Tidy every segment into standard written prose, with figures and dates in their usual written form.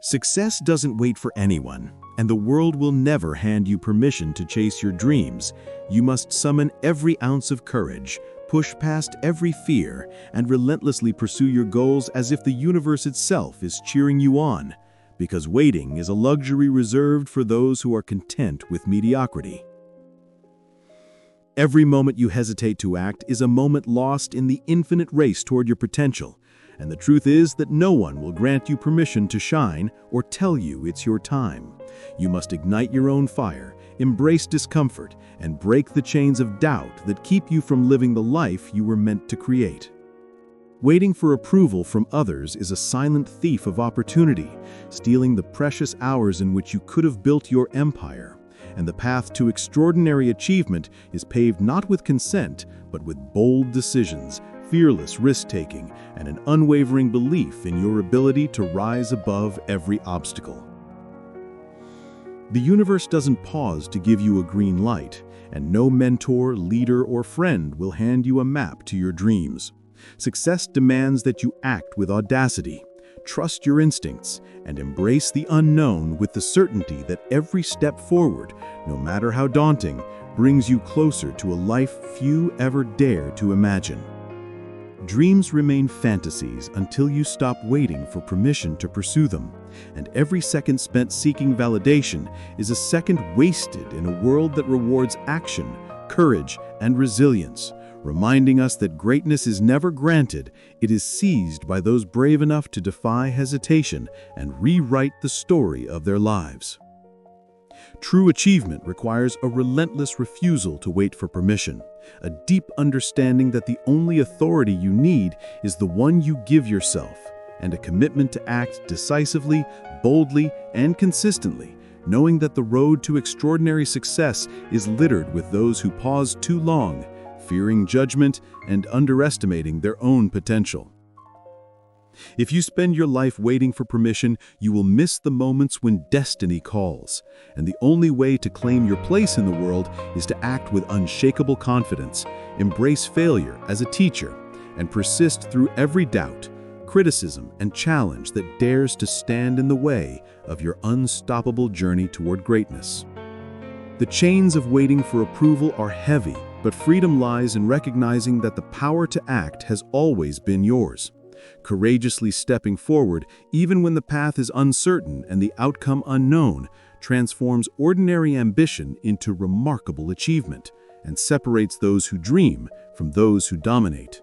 Success doesn't wait for anyone, and the world will never hand you permission to chase your dreams. You must summon every ounce of courage, push past every fear, and relentlessly pursue your goals as if the universe itself is cheering you on. Because waiting is a luxury reserved for those who are content with mediocrity. Every moment you hesitate to act is a moment lost in the infinite race toward your potential. And the truth is that no one will grant you permission to shine or tell you it's your time. You must ignite your own fire, embrace discomfort, and break the chains of doubt that keep you from living the life you were meant to create. Waiting for approval from others is a silent thief of opportunity, stealing the precious hours in which you could have built your empire. And the path to extraordinary achievement is paved not with consent, but with bold decisions, fearless risk-taking, and an unwavering belief in your ability to rise above every obstacle. The universe doesn't pause to give you a green light, and no mentor, leader, or friend will hand you a map to your dreams. Success demands that you act with audacity, trust your instincts, and embrace the unknown with the certainty that every step forward, no matter how daunting, brings you closer to a life few ever dare to imagine. Dreams remain fantasies until you stop waiting for permission to pursue them, and every second spent seeking validation is a second wasted in a world that rewards action, courage, and resilience, reminding us that greatness is never granted, it is seized by those brave enough to defy hesitation and rewrite the story of their lives. True achievement requires a relentless refusal to wait for permission, a deep understanding that the only authority you need is the one you give yourself, and a commitment to act decisively, boldly, and consistently, knowing that the road to extraordinary success is littered with those who pause too long, fearing judgment and underestimating their own potential. If you spend your life waiting for permission, you will miss the moments when destiny calls. And the only way to claim your place in the world is to act with unshakable confidence, embrace failure as a teacher, and persist through every doubt, criticism, and challenge that dares to stand in the way of your unstoppable journey toward greatness. The chains of waiting for approval are heavy, but freedom lies in recognizing that the power to act has always been yours. Courageously stepping forward, even when the path is uncertain and the outcome unknown, transforms ordinary ambition into remarkable achievement and separates those who dream from those who dominate.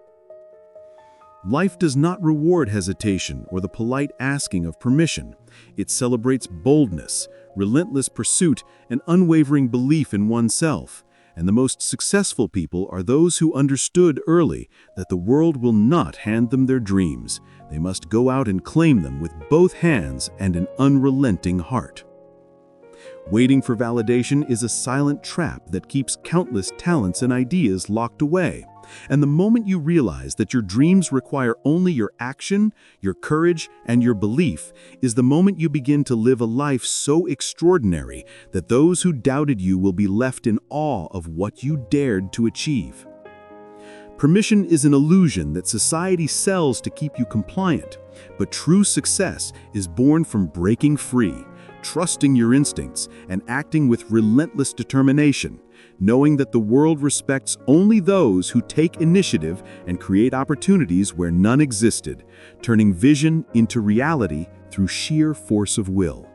Life does not reward hesitation or the polite asking of permission. It celebrates boldness, relentless pursuit, and unwavering belief in oneself. And the most successful people are those who understood early that the world will not hand them their dreams. They must go out and claim them with both hands and an unrelenting heart. Waiting for validation is a silent trap that keeps countless talents and ideas locked away. And the moment you realize that your dreams require only your action, your courage, and your belief is the moment you begin to live a life so extraordinary that those who doubted you will be left in awe of what you dared to achieve. Permission is an illusion that society sells to keep you compliant, but true success is born from breaking free, trusting your instincts, and acting with relentless determination, knowing that the world respects only those who take initiative and create opportunities where none existed, turning vision into reality through sheer force of will.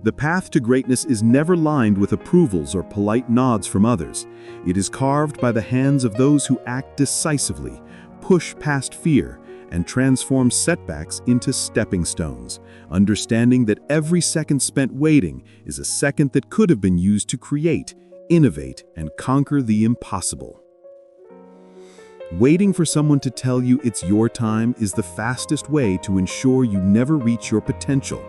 The path to greatness is never lined with approvals or polite nods from others. It is carved by the hands of those who act decisively, push past fear, and transform setbacks into stepping stones, understanding that every second spent waiting is a second that could have been used to create, innovate, and conquer the impossible. Waiting for someone to tell you it's your time is the fastest way to ensure you never reach your potential.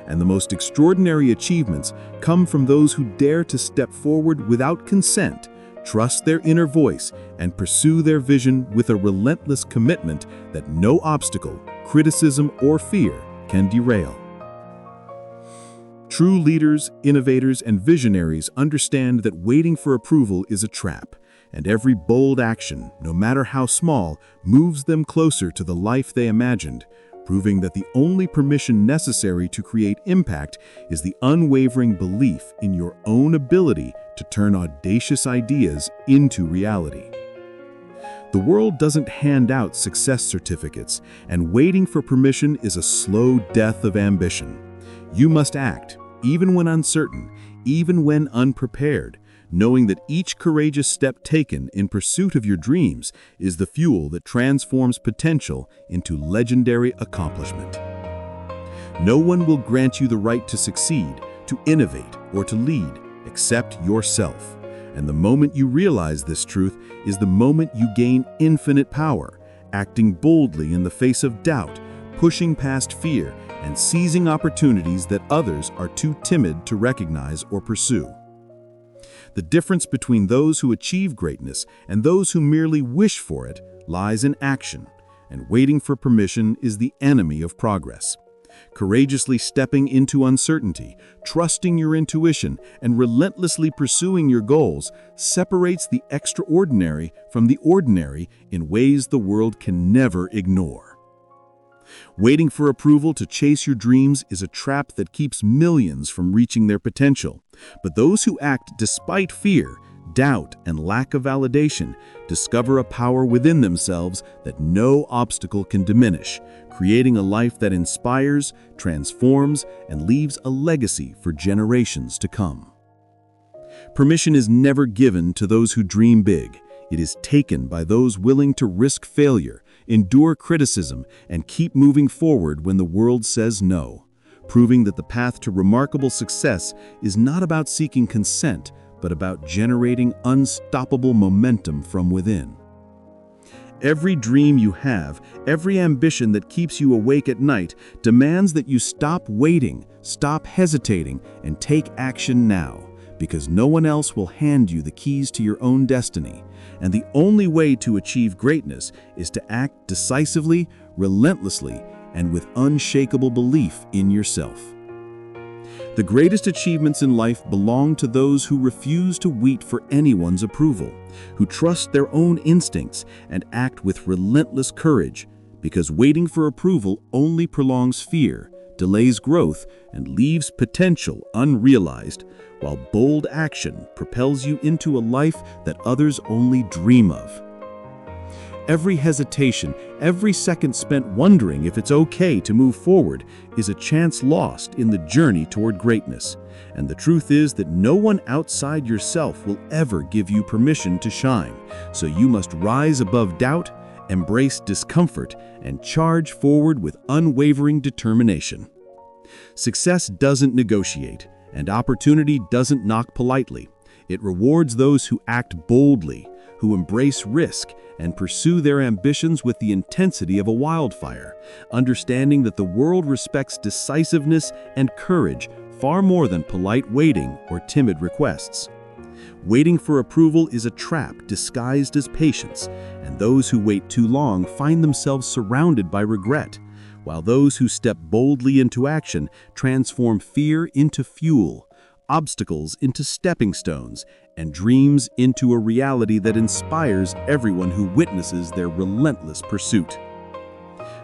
And the most extraordinary achievements come from those who dare to step forward without consent, trust their inner voice, and pursue their vision with a relentless commitment that no obstacle, criticism, or fear can derail. True leaders, innovators, and visionaries understand that waiting for approval is a trap, and every bold action, no matter how small, moves them closer to the life they imagined, proving that the only permission necessary to create impact is the unwavering belief in your own ability to turn audacious ideas into reality. The world doesn't hand out success certificates, and waiting for permission is a slow death of ambition. You must act, even when uncertain, even when unprepared, knowing that each courageous step taken in pursuit of your dreams is the fuel that transforms potential into legendary accomplishment. No one will grant you the right to succeed, to innovate, or to lead, except yourself. And the moment you realize this truth is the moment you gain infinite power, acting boldly in the face of doubt, pushing past fear, and seizing opportunities that others are too timid to recognize or pursue. The difference between those who achieve greatness and those who merely wish for it lies in action, and waiting for permission is the enemy of progress. Courageously stepping into uncertainty, trusting your intuition, and relentlessly pursuing your goals separates the extraordinary from the ordinary in ways the world can never ignore. Waiting for approval to chase your dreams is a trap that keeps millions from reaching their potential. But those who act despite fear, doubt, and lack of validation discover a power within themselves that no obstacle can diminish, creating a life that inspires, transforms, and leaves a legacy for generations to come. Permission is never given to those who dream big. It is taken by those willing to risk failure, endure criticism, and keep moving forward when the world says no, proving that the path to remarkable success is not about seeking consent, but about generating unstoppable momentum from within. Every dream you have, every ambition that keeps you awake at night, demands that you stop waiting, stop hesitating, and take action now, because no one else will hand you the keys to your own destiny. And the only way to achieve greatness is to act decisively, relentlessly, and with unshakable belief in yourself. The greatest achievements in life belong to those who refuse to wait for anyone's approval, who trust their own instincts and act with relentless courage, because waiting for approval only prolongs fear, delays growth, and leaves potential unrealized, while bold action propels you into a life that others only dream of. Every hesitation, every second spent wondering if it's okay to move forward is a chance lost in the journey toward greatness. And the truth is that no one outside yourself will ever give you permission to shine. So you must rise above doubt, embrace discomfort, and charge forward with unwavering determination. Success doesn't negotiate, and opportunity doesn't knock politely. It rewards those who act boldly, who embrace risk, and pursue their ambitions with the intensity of a wildfire, understanding that the world respects decisiveness and courage far more than polite waiting or timid requests. Waiting for approval is a trap disguised as patience, and those who wait too long find themselves surrounded by regret, while those who step boldly into action transform fear into fuel, obstacles into stepping stones, and dreams into a reality that inspires everyone who witnesses their relentless pursuit.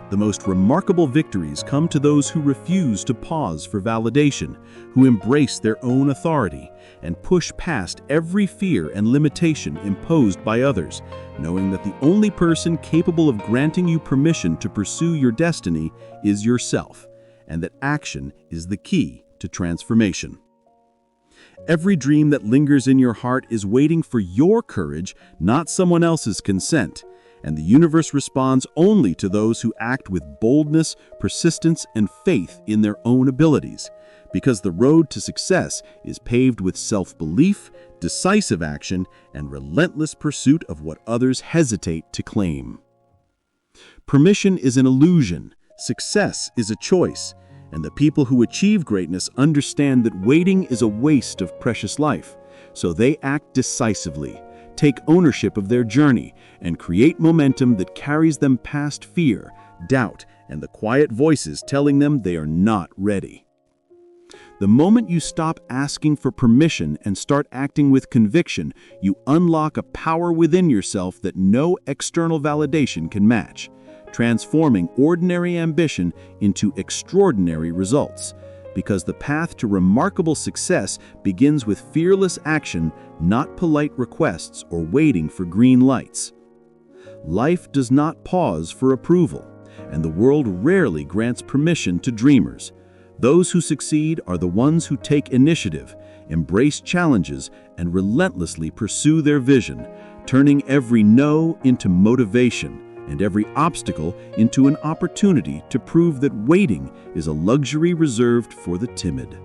The most remarkable victories come to those who refuse to pause for validation, who embrace their own authority, and push past every fear and limitation imposed by others, knowing that the only person capable of granting you permission to pursue your destiny is yourself, and that action is the key to transformation. Every dream that lingers in your heart is waiting for your courage, not someone else's consent. And the universe responds only to those who act with boldness, persistence, and faith in their own abilities. Because the road to success is paved with self-belief, decisive action, and relentless pursuit of what others hesitate to claim. Permission is an illusion. Success is a choice. And the people who achieve greatness understand that waiting is a waste of precious life, so they act decisively, take ownership of their journey, and create momentum that carries them past fear, doubt, and the quiet voices telling them they are not ready. The moment you stop asking for permission and start acting with conviction, you unlock a power within yourself that no external validation can match. transforming ordinary ambition into extraordinary results. Because the path to remarkable success begins with fearless action, not polite requests or waiting for green lights. Life does not pause for approval, and the world rarely grants permission to dreamers. Those who succeed are the ones who take initiative, embrace challenges, and relentlessly pursue their vision, turning every no into motivation and every obstacle into an opportunity to prove that waiting is a luxury reserved for the timid.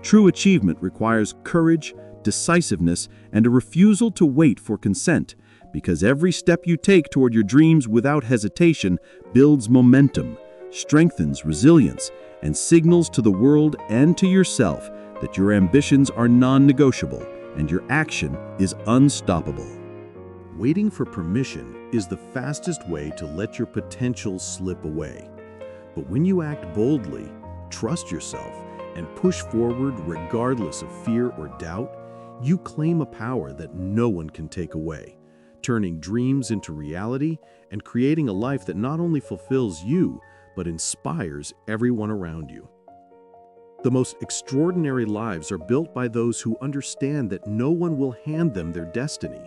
True achievement requires courage, decisiveness, and a refusal to wait for consent, because every step you take toward your dreams without hesitation builds momentum, strengthens resilience, and signals to the world and to yourself that your ambitions are non-negotiable and your action is unstoppable. Waiting for permission is the fastest way to let your potential slip away. But when you act boldly, trust yourself, and push forward regardless of fear or doubt, you claim a power that no one can take away, turning dreams into reality and creating a life that not only fulfills you, but inspires everyone around you. The most extraordinary lives are built by those who understand that no one will hand them their destiny,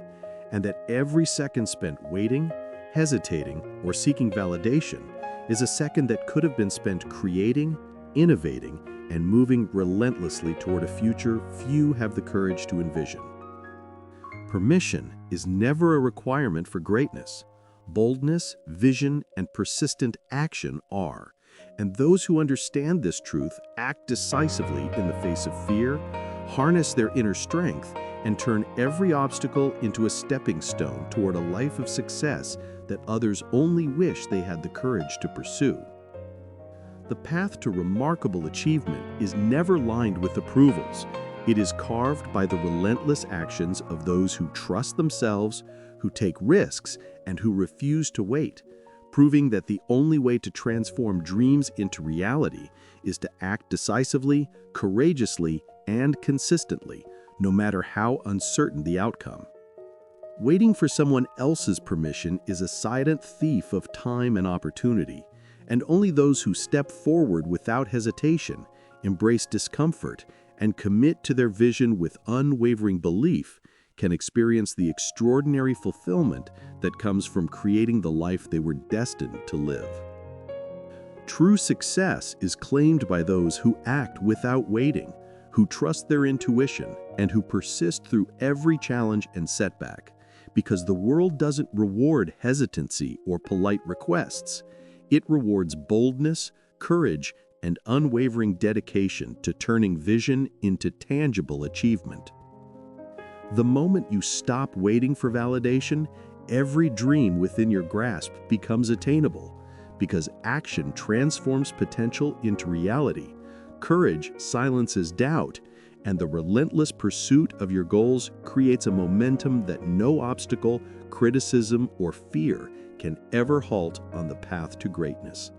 and that every second spent waiting, hesitating, or seeking validation is a second that could have been spent creating, innovating, and moving relentlessly toward a future few have the courage to envision. Permission is never a requirement for greatness. Boldness, vision, and persistent action are, and those who understand this truth act decisively in the face of fear, harness their inner strength, and turn every obstacle into a stepping stone toward a life of success that others only wish they had the courage to pursue. The path to remarkable achievement is never lined with approvals. It is carved by the relentless actions of those who trust themselves, who take risks, and who refuse to wait, proving that the only way to transform dreams into reality is to act decisively, courageously, and consistently, no matter how uncertain the outcome. Waiting for someone else's permission is a silent thief of time and opportunity, and only those who step forward without hesitation, embrace discomfort, and commit to their vision with unwavering belief can experience the extraordinary fulfillment that comes from creating the life they were destined to live. True success is claimed by those who act without waiting, who trust their intuition, and who persist through every challenge and setback, because the world doesn't reward hesitancy or polite requests. It rewards boldness, courage, and unwavering dedication to turning vision into tangible achievement. The moment you stop waiting for validation, every dream within your grasp becomes attainable, because action transforms potential into reality, courage silences doubt, and the relentless pursuit of your goals creates a momentum that no obstacle, criticism, or fear can ever halt on the path to greatness.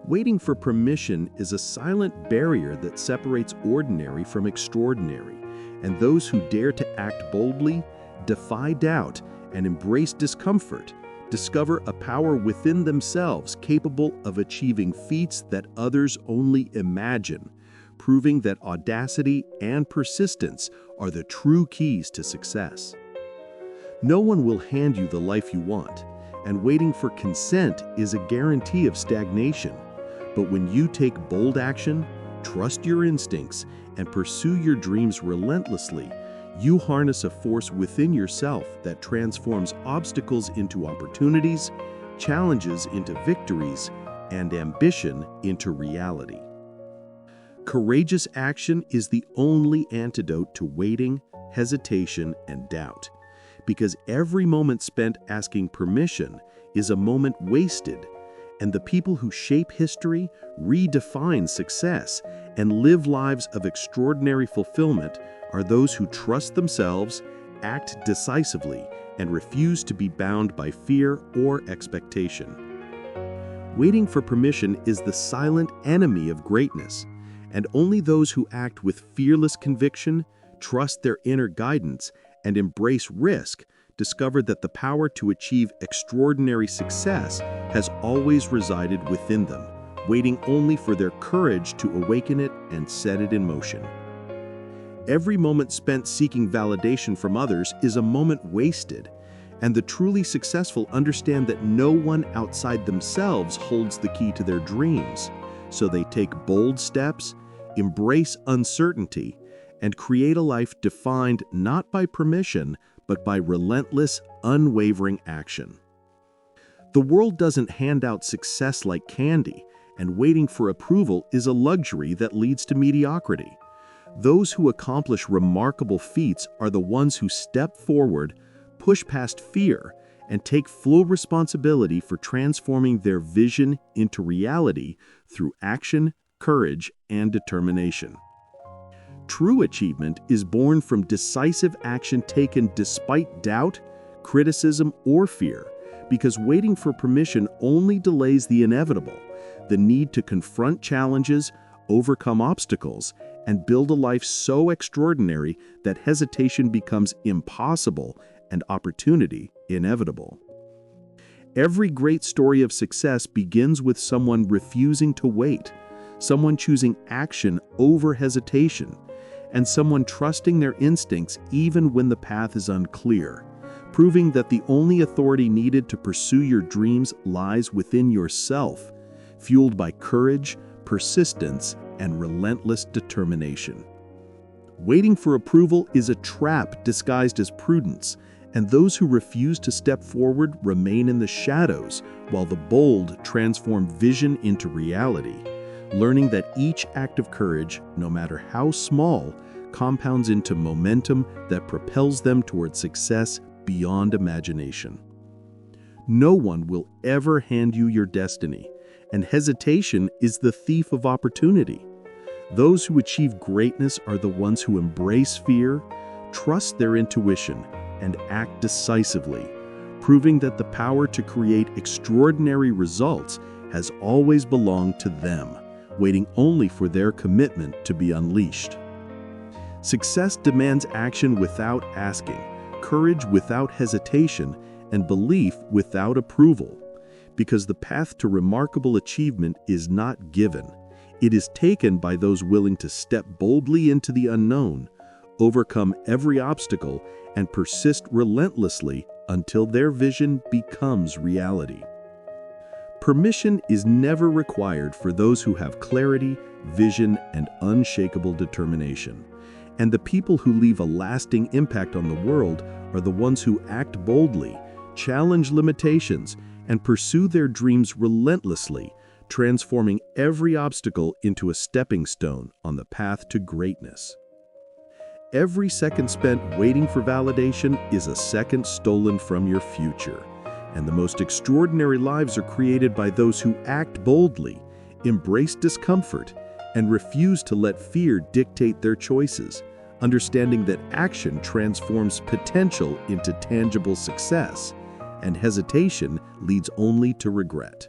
Waiting for permission is a silent barrier that separates ordinary from extraordinary, and those who dare to act boldly, defy doubt, and embrace discomfort discover a power within themselves capable of achieving feats that others only imagine, proving that audacity and persistence are the true keys to success. No one will hand you the life you want, and waiting for consent is a guarantee of stagnation. But when you take bold action, trust your instincts, and pursue your dreams relentlessly, you harness a force within yourself that transforms obstacles into opportunities, challenges into victories, and ambition into reality. Courageous action is the only antidote to waiting, hesitation, and doubt, because every moment spent asking permission is a moment wasted, and the people who shape history, redefine success, and live lives of extraordinary fulfillment are those who trust themselves, act decisively, and refuse to be bound by fear or expectation. Waiting for permission is the silent enemy of greatness, and only those who act with fearless conviction, trust their inner guidance, and embrace risk discovered that the power to achieve extraordinary success has always resided within them, waiting only for their courage to awaken it and set it in motion. Every moment spent seeking validation from others is a moment wasted, and the truly successful understand that no one outside themselves holds the key to their dreams, so they take bold steps, embrace uncertainty, and create a life defined not by permission, but by relentless, unwavering action. The world doesn't hand out success like candy, and waiting for approval is a luxury that leads to mediocrity. Those who accomplish remarkable feats are the ones who step forward, push past fear, and take full responsibility for transforming their vision into reality through action, courage, and determination. True achievement is born from decisive action taken despite doubt, criticism, or fear, because waiting for permission only delays the inevitable, the need to confront challenges, overcome obstacles, and build a life so extraordinary that hesitation becomes impossible and opportunity inevitable. Every great story of success begins with someone refusing to wait, someone choosing action over hesitation, and someone trusting their instincts even when the path is unclear, proving that the only authority needed to pursue your dreams lies within yourself, fueled by courage, persistence, and relentless determination. Waiting for approval is a trap disguised as prudence, and those who refuse to step forward remain in the shadows, while the bold transform vision into reality, learning that each act of courage, no matter how small, compounds into momentum that propels them toward success beyond imagination. No one will ever hand you your destiny, and hesitation is the thief of opportunity. Those who achieve greatness are the ones who embrace fear, trust their intuition, and act decisively, proving that the power to create extraordinary results has always belonged to them, waiting only for their commitment to be unleashed. Success demands action without asking, courage without hesitation, and belief without approval, because the path to remarkable achievement is not given. It is taken by those willing to step boldly into the unknown, overcome every obstacle, and persist relentlessly until their vision becomes reality. Permission is never required for those who have clarity, vision, and unshakable determination. And the people who leave a lasting impact on the world are the ones who act boldly, challenge limitations, and pursue their dreams relentlessly, transforming every obstacle into a stepping stone on the path to greatness. Every second spent waiting for validation is a second stolen from your future. And the most extraordinary lives are created by those who act boldly, embrace discomfort, and refuse to let fear dictate their choices, understanding that action transforms potential into tangible success, and hesitation leads only to regret.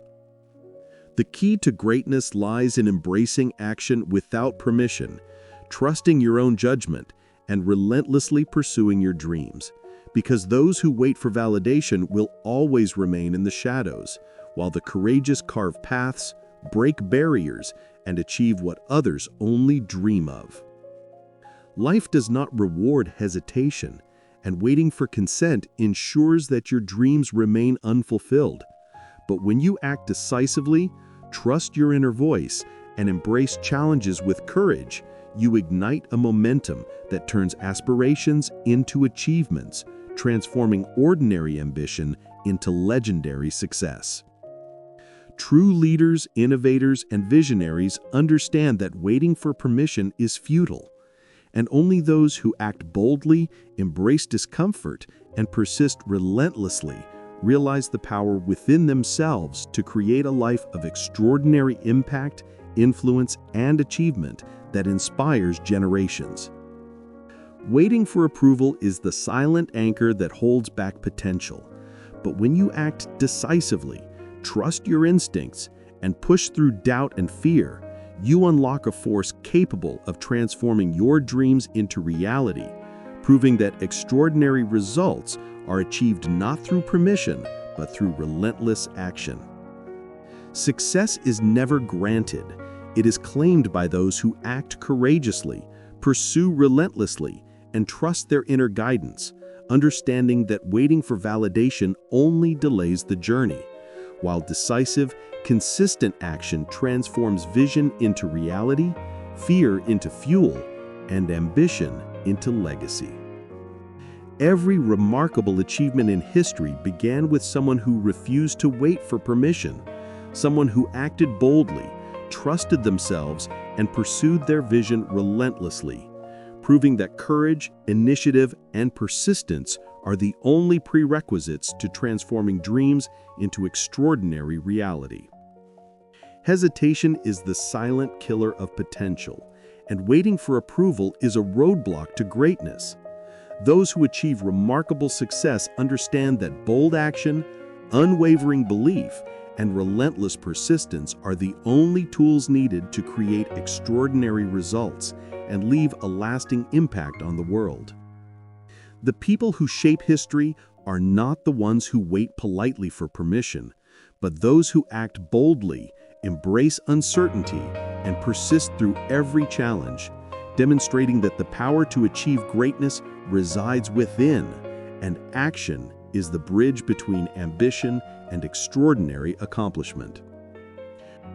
The key to greatness lies in embracing action without permission, trusting your own judgment, and relentlessly pursuing your dreams. Because those who wait for validation will always remain in the shadows, while the courageous carve paths, break barriers, and achieve what others only dream of. Life does not reward hesitation, and waiting for consent ensures that your dreams remain unfulfilled. But when you act decisively, trust your inner voice, and embrace challenges with courage, you ignite a momentum that turns aspirations into achievements, transforming ordinary ambition into legendary success. True leaders, innovators, and visionaries understand that waiting for permission is futile, and only those who act boldly, embrace discomfort, and persist relentlessly realize the power within themselves to create a life of extraordinary impact, influence, and achievement that inspires generations. Waiting for approval is the silent anchor that holds back potential. But when you act decisively, trust your instincts, and push through doubt and fear, you unlock a force capable of transforming your dreams into reality, proving that extraordinary results are achieved not through permission, but through relentless action. Success is never granted. It is claimed by those who act courageously, pursue relentlessly, and trust their inner guidance, understanding that waiting for validation only delays the journey, while decisive, consistent action transforms vision into reality, fear into fuel, and ambition into legacy. Every remarkable achievement in history began with someone who refused to wait for permission, someone who acted boldly, trusted themselves, and pursued their vision relentlessly, proving that courage, initiative, and persistence are the only prerequisites to transforming dreams into extraordinary reality. Hesitation is the silent killer of potential, and waiting for approval is a roadblock to greatness. Those who achieve remarkable success understand that bold action, unwavering belief, and relentless persistence are the only tools needed to create extraordinary results and leave a lasting impact on the world. The people who shape history are not the ones who wait politely for permission, but those who act boldly, embrace uncertainty, and persist through every challenge, demonstrating that the power to achieve greatness resides within, and action is the bridge between ambition and extraordinary accomplishment.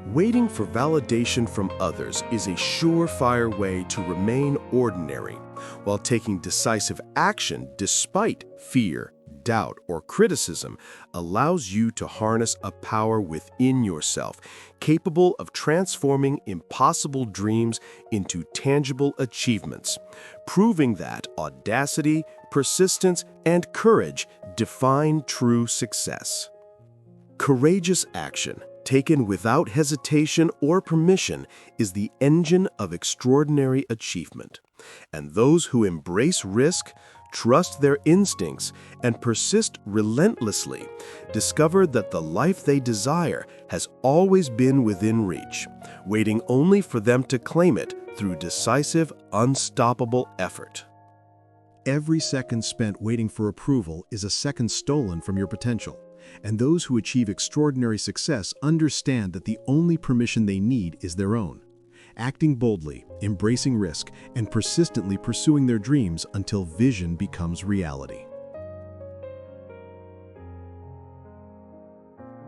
Waiting for validation from others is a surefire way to remain ordinary, while taking decisive action despite fear, doubt, or criticism allows you to harness a power within yourself, capable of transforming impossible dreams into tangible achievements, proving that audacity, persistence, and courage define true success. Courageous action, taken without hesitation or permission, is the engine of extraordinary achievement. And those who embrace risk, trust their instincts, and persist relentlessly discover that the life they desire has always been within reach, waiting only for them to claim it through decisive, unstoppable effort. Every second spent waiting for approval is a second stolen from your potential. And those who achieve extraordinary success understand that the only permission they need is their own. Acting boldly, embracing risk, and persistently pursuing their dreams until vision becomes reality.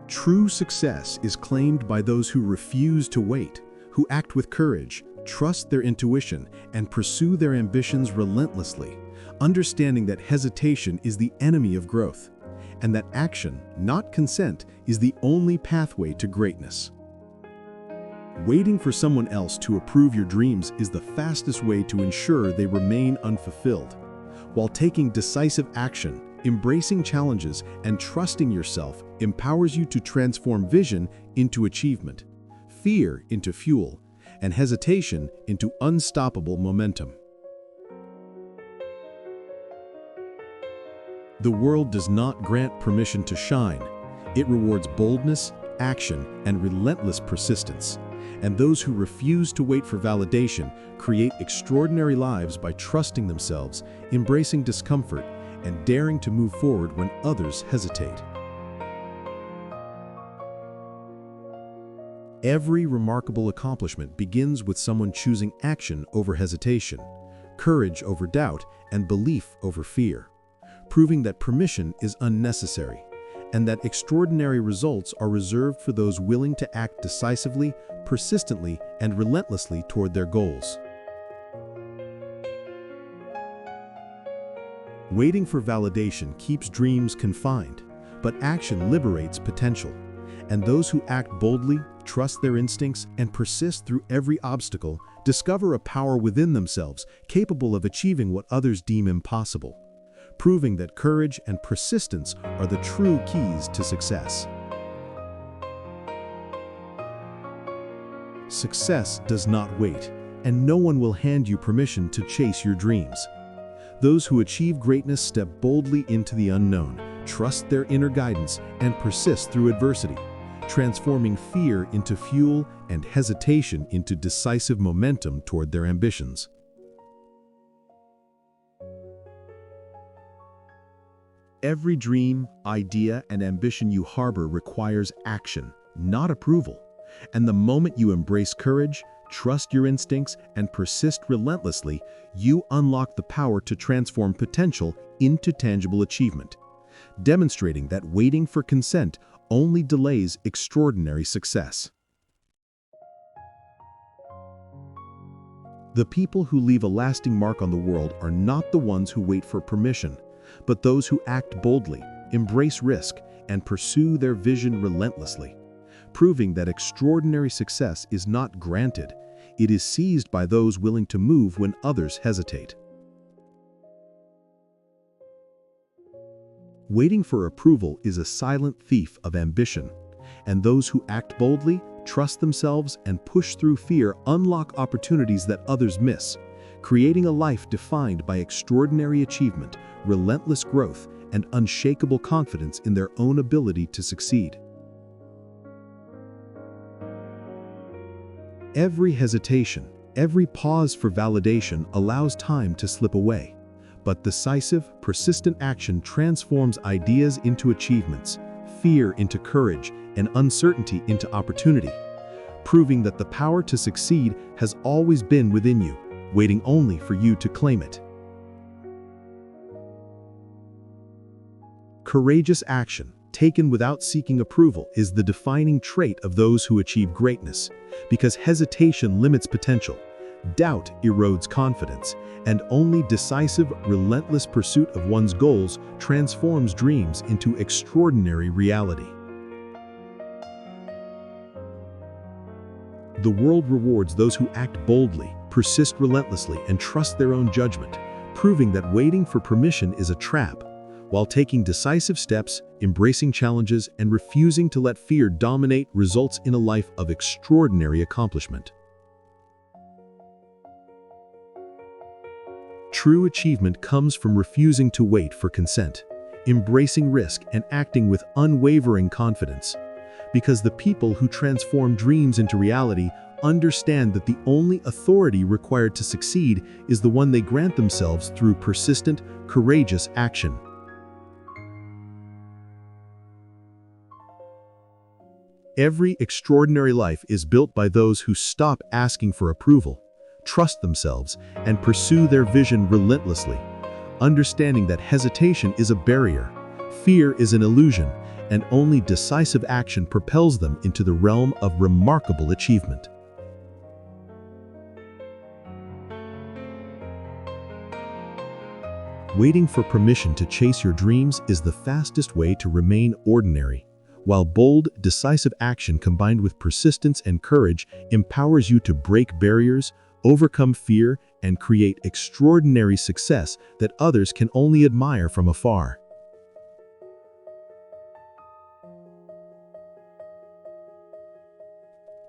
True success is claimed by those who refuse to wait, who act with courage, trust their intuition, and pursue their ambitions relentlessly, understanding that hesitation is the enemy of growth, and that action, not consent, is the only pathway to greatness. Waiting for someone else to approve your dreams is the fastest way to ensure they remain unfulfilled. While taking decisive action, embracing challenges, and trusting yourself empowers you to transform vision into achievement, fear into fuel, and hesitation into unstoppable momentum. The world does not grant permission to shine. It rewards boldness, action, and relentless persistence. And those who refuse to wait for validation create extraordinary lives by trusting themselves, embracing discomfort, and daring to move forward when others hesitate. Every remarkable accomplishment begins with someone choosing action over hesitation, courage over doubt, and belief over fear, proving that permission is unnecessary, and that extraordinary results are reserved for those willing to act decisively, persistently, and relentlessly toward their goals. Waiting for validation keeps dreams confined, but action liberates potential. And those who act boldly, trust their instincts, and persist through every obstacle discover a power within themselves capable of achieving what others deem impossible, proving that courage and persistence are the true keys to success. Success does not wait, and no one will hand you permission to chase your dreams. Those who achieve greatness step boldly into the unknown, trust their inner guidance, and persist through adversity, transforming fear into fuel and hesitation into decisive momentum toward their ambitions. Every dream, idea, and ambition you harbor requires action, not approval. And the moment you embrace courage, trust your instincts, and persist relentlessly, you unlock the power to transform potential into tangible achievement, demonstrating that waiting for consent only delays extraordinary success. The people who leave a lasting mark on the world are not the ones who wait for permission, but those who act boldly, embrace risk, and pursue their vision relentlessly, proving that extraordinary success is not granted, it is seized by those willing to move when others hesitate. Waiting for approval is a silent thief of ambition, and those who act boldly, trust themselves, and push through fear unlock opportunities that others miss, creating a life defined by extraordinary achievement, relentless growth, and unshakable confidence in their own ability to succeed. Every hesitation, every pause for validation allows time to slip away, but decisive, persistent action transforms ideas into achievements, fear into courage, and uncertainty into opportunity, proving that the power to succeed has always been within you, waiting only for you to claim it. Courageous action, taken without seeking approval, is the defining trait of those who achieve greatness, because hesitation limits potential, doubt erodes confidence, and only decisive, relentless pursuit of one's goals transforms dreams into extraordinary reality. The world rewards those who act boldly, persist relentlessly, and trust their own judgment, proving that waiting for permission is a trap, while taking decisive steps, embracing challenges, and refusing to let fear dominate results in a life of extraordinary accomplishment. True achievement comes from refusing to wait for consent, embracing risk, and acting with unwavering confidence, because the people who transform dreams into reality understand that the only authority required to succeed is the one they grant themselves through persistent, courageous action. Every extraordinary life is built by those who stop asking for approval, trust themselves, and pursue their vision relentlessly, understanding that hesitation is a barrier, fear is an illusion, and only decisive action propels them into the realm of remarkable achievement. Waiting for permission to chase your dreams is the fastest way to remain ordinary, while bold, decisive action combined with persistence and courage empowers you to break barriers, overcome fear, and create extraordinary success that others can only admire from afar.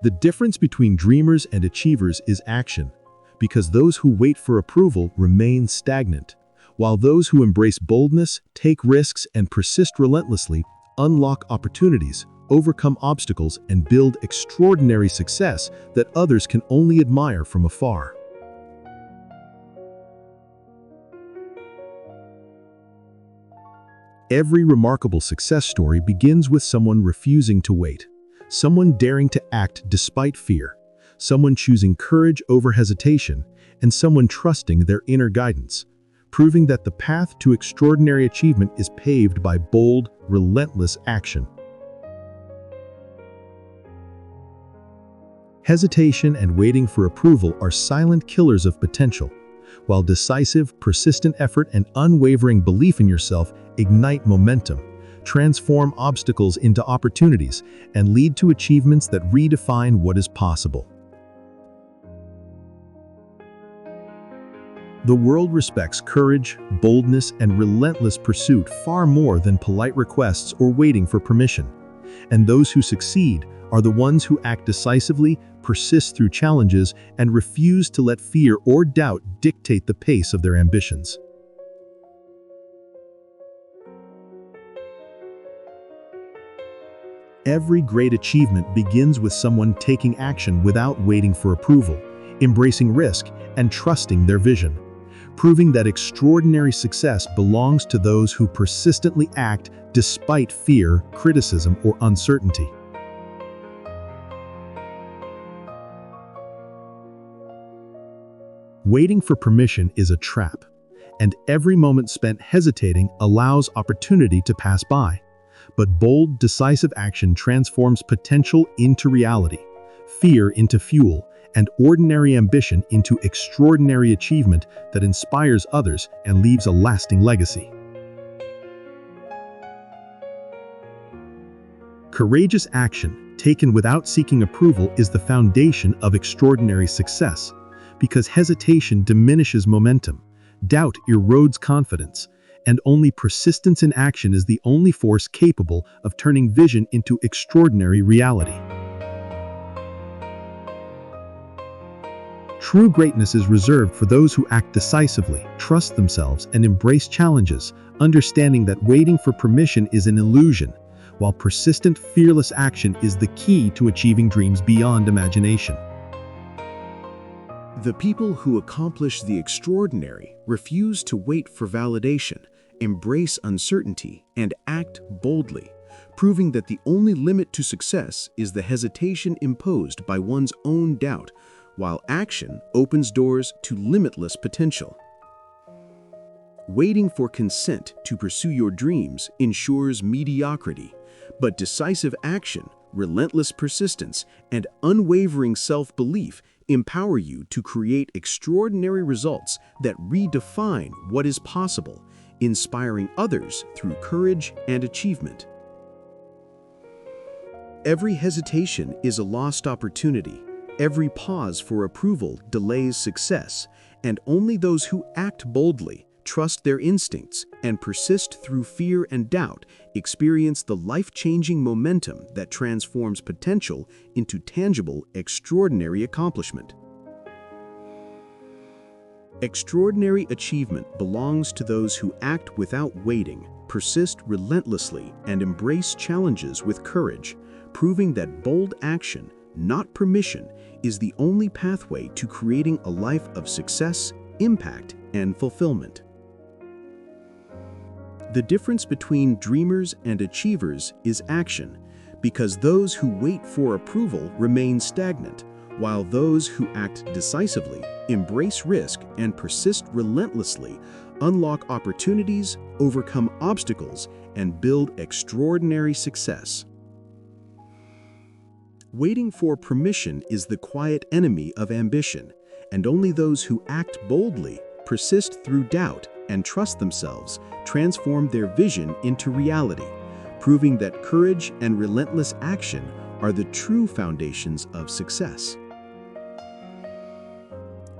The difference between dreamers and achievers is action, because those who wait for approval remain stagnant, while those who embrace boldness, take risks, and persist relentlessly unlock opportunities, overcome obstacles, and build extraordinary success that others can only admire from afar. Every remarkable success story begins with someone refusing to wait, someone daring to act despite fear, someone choosing courage over hesitation, and someone trusting their inner guidance, proving that the path to extraordinary achievement is paved by bold, relentless action. Hesitation and waiting for approval are silent killers of potential, while decisive, persistent effort and unwavering belief in yourself ignite momentum, transform obstacles into opportunities, and lead to achievements that redefine what is possible. The world respects courage, boldness, and relentless pursuit far more than polite requests or waiting for permission. And those who succeed are the ones who act decisively, persist through challenges, and refuse to let fear or doubt dictate the pace of their ambitions. Every great achievement begins with someone taking action without waiting for approval, embracing risk, and trusting their vision, proving that extraordinary success belongs to those who persistently act despite fear, criticism, or uncertainty. Waiting for permission is a trap, and every moment spent hesitating allows opportunity to pass by. But bold, decisive action transforms potential into reality, fear into fuel, and ordinary ambition into extraordinary achievement that inspires others and leaves a lasting legacy. Courageous action, taken without seeking approval, is the foundation of extraordinary success, because hesitation diminishes momentum, doubt erodes confidence, and only persistence in action is the only force capable of turning vision into extraordinary reality. True greatness is reserved for those who act decisively, trust themselves, and embrace challenges, understanding that waiting for permission is an illusion, while persistent, fearless action is the key to achieving dreams beyond imagination. The people who accomplish the extraordinary refuse to wait for validation, embrace uncertainty, and act boldly, proving that the only limit to success is the hesitation imposed by one's own doubt, while action opens doors to limitless potential. Waiting for consent to pursue your dreams ensures mediocrity, but decisive action, relentless persistence, and unwavering self-belief empower you to create extraordinary results that redefine what is possible, inspiring others through courage and achievement. Every hesitation is a lost opportunity. Every pause for approval delays success, and only those who act boldly, trust their instincts, and persist through fear and doubt experience the life-changing momentum that transforms potential into tangible, extraordinary accomplishment. Extraordinary achievement belongs to those who act without waiting, persist relentlessly, and embrace challenges with courage, proving that bold action, not permission, is the only pathway to creating a life of success, impact, and fulfillment. The difference between dreamers and achievers is action, because those who wait for approval remain stagnant, while those who act decisively, embrace risk, and persist relentlessly unlock opportunities, overcome obstacles, and build extraordinary success. Waiting for permission is the quiet enemy of ambition, and only those who act boldly, persist through doubt, and trust themselves transform their vision into reality, proving that courage and relentless action are the true foundations of success.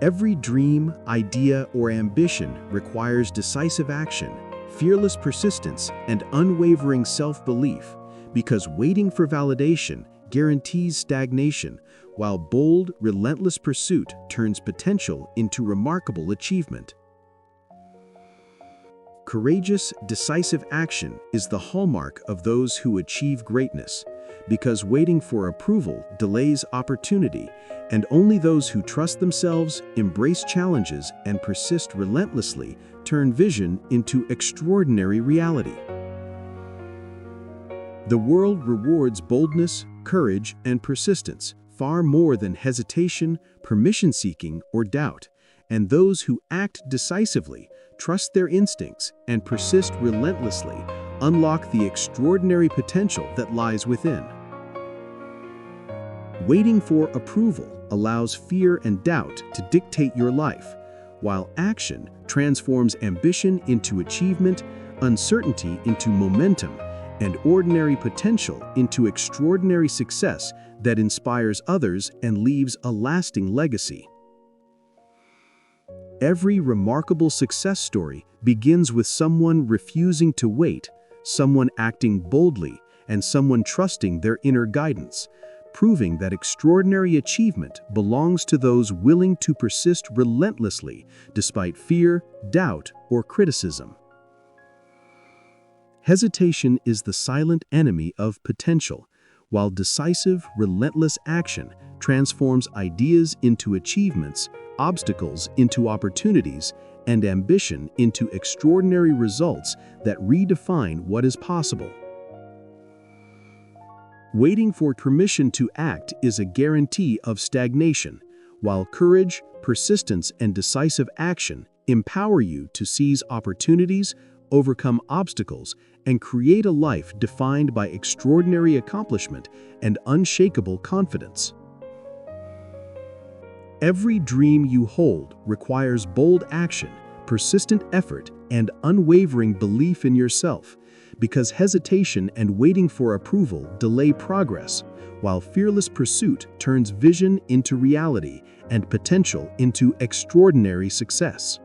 Every dream, idea, or ambition requires decisive action, fearless persistence, and unwavering self-belief, because waiting for validation guarantees stagnation, while bold, relentless pursuit turns potential into remarkable achievement. Courageous, decisive action is the hallmark of those who achieve greatness, because waiting for approval delays opportunity, and only those who trust themselves, embrace challenges, and persist relentlessly turn vision into extraordinary reality. The world rewards boldness, courage, and persistence far more than hesitation, permission-seeking, or doubt, and those who act decisively, trust their instincts, and persist relentlessly unlock the extraordinary potential that lies within. Waiting for approval allows fear and doubt to dictate your life, while action transforms ambition into achievement, uncertainty into momentum, and ordinary potential into extraordinary success that inspires others and leaves a lasting legacy. Every remarkable success story begins with someone refusing to wait, someone acting boldly, and someone trusting their inner guidance, proving that extraordinary achievement belongs to those willing to persist relentlessly despite fear, doubt, or criticism. Hesitation is the silent enemy of potential, while decisive, relentless action transforms ideas into achievements, obstacles into opportunities, and ambition into extraordinary results that redefine what is possible. Waiting for permission to act is a guarantee of stagnation, while courage, persistence, and decisive action empower you to seize opportunities, overcome obstacles, and create a life defined by extraordinary accomplishment and unshakable confidence. Every dream you hold requires bold action, persistent effort, and unwavering belief in yourself, because hesitation and waiting for approval delay progress, while fearless pursuit turns vision into reality and potential into extraordinary success.